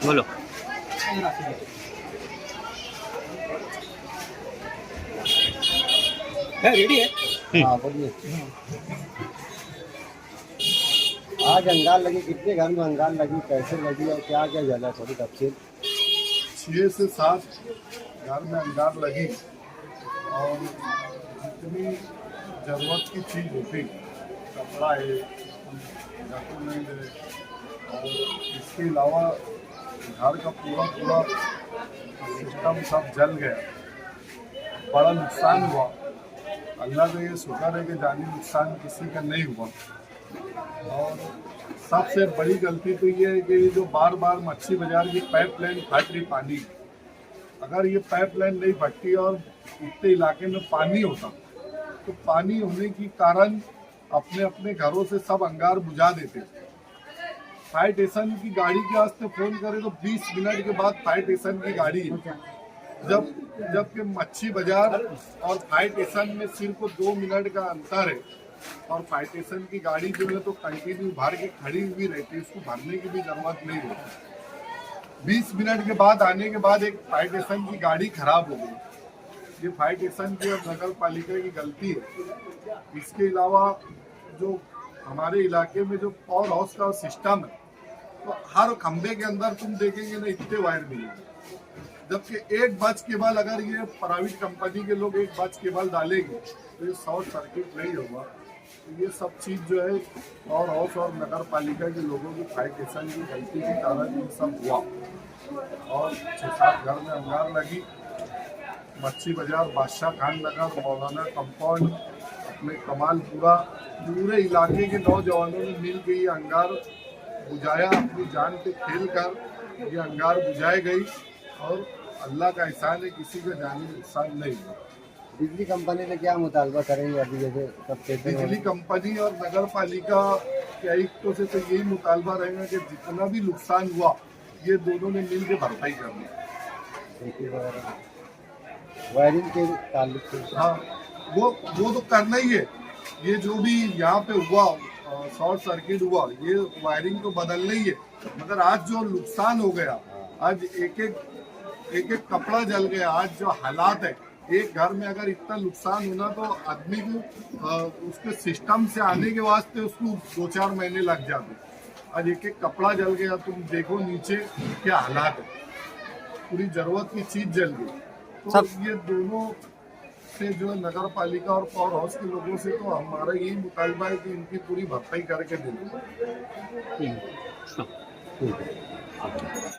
बोलो। है रेडी है। हाँ बोलिए। आज अंगार लगी, कितने घर में अंगार लगी, कैसे लगी और क्या क्या जला, थोड़ी तफसील। 6 से 7 घर में अंगार लगी और जितनी जरूरत की चीज होती, कपड़ा है, डॉक्यूमेंट है, और इसके अलावा घर का पूरा पूरा सिस्टम सब जल गया। बड़ा नुकसान हुआ। अल्लाह का ये शुक्र है कि जानी नुकसान किसी का नहीं हुआ। और सबसे बड़ी गलती तो ये है कि ये जो बार बार मच्छी बाजार की पाइपलाइन फट रही पानी, अगर ये पाइपलाइन नहीं फटती और इतने इलाके में पानी होता तो पानी होने के कारण अपने अपने घरों से सब अंगार बुझा देते। फायर स्टेशन की गाड़ी के वास्ते फोन करे तो 20 मिनट के बाद फायर स्टेशन की गाड़ी है। जबकि मच्छी बाजार और फायर स्टेशन में सिर्फ 2 मिनट का अंतर है। और फायर स्टेशन की गाड़ी जो है तो कंटिन्यू भर के खड़ी हुई रहती है, उसको भरने की भी जरूरत नहीं होती। 20 मिनट के बाद आने के बाद एक फायर स्टेशन की गाड़ी खराब हो गई। ये फायर स्टेशन की और नगर पालिका की गलती है। इसके अलावा जो हमारे इलाके में जो पावर हाउस का सिस्टम है, तो हर खंबे के अंदर तुम देखेंगे ना इतने वायर मिलेंगे। जबकि एक बच केबल अगर ये प्राइवेट कंपनी के लोग एक बच केबल डालेंगे तो ये शॉर्ट सर्किट नहीं होगा। तो ये सब चीज़ जो है पावर हाउस और नगर पालिका के लोगों की फायर स्टेशन की गलती के कारण ये सब हुआ। और 6-7 घर में अंगार लगी। मच्छी बाजार, बादशाह खान नगर, मौलाना कंपाउंड, अपने कमालपुरा, पूरे इलाके के नौजवानों ने मिल के ये अंगार बुझाया। अपनी जान पे खेल कर ये अंगार बुझाई गई और अल्लाह का एहसान है, किसी का जानी नुकसान नहीं हुआ। बिजली कंपनी से क्या मुतालबा करेंगे अभी, जैसे सब बिजली कंपनी और नगर पालिका के आयुक्तों से तो यही मुतालबा रहेगा कि जितना भी नुकसान हुआ ये दोनों ने मिल के भरपाई करनी। वायरिंग के ताल्लुक से हाँ, वो तो करना ही है। ये जो भी यहाँ पे हुआ शॉर्ट सर्किट हुआ, ये वायरिंग तो बदलना ही है। मगर आज जो नुकसान हो गया, आज एक एक कपड़ा जल गया, आज जो हालात है, एक घर में अगर इतना नुकसान होना तो आदमी को उसके सिस्टम से आने के वास्ते उसको 2-4 महीने लग जाते। आज एक कपड़ा जल गया, तुम देखो नीचे क्या हालात है, पूरी जरूरत की चीज जल गई। तो ये दोनों से जो नगर पालिका और पावर हाउस के लोगों से तो हमारा यही मुतालबा है कि इनकी पूरी भरपाई करके देना।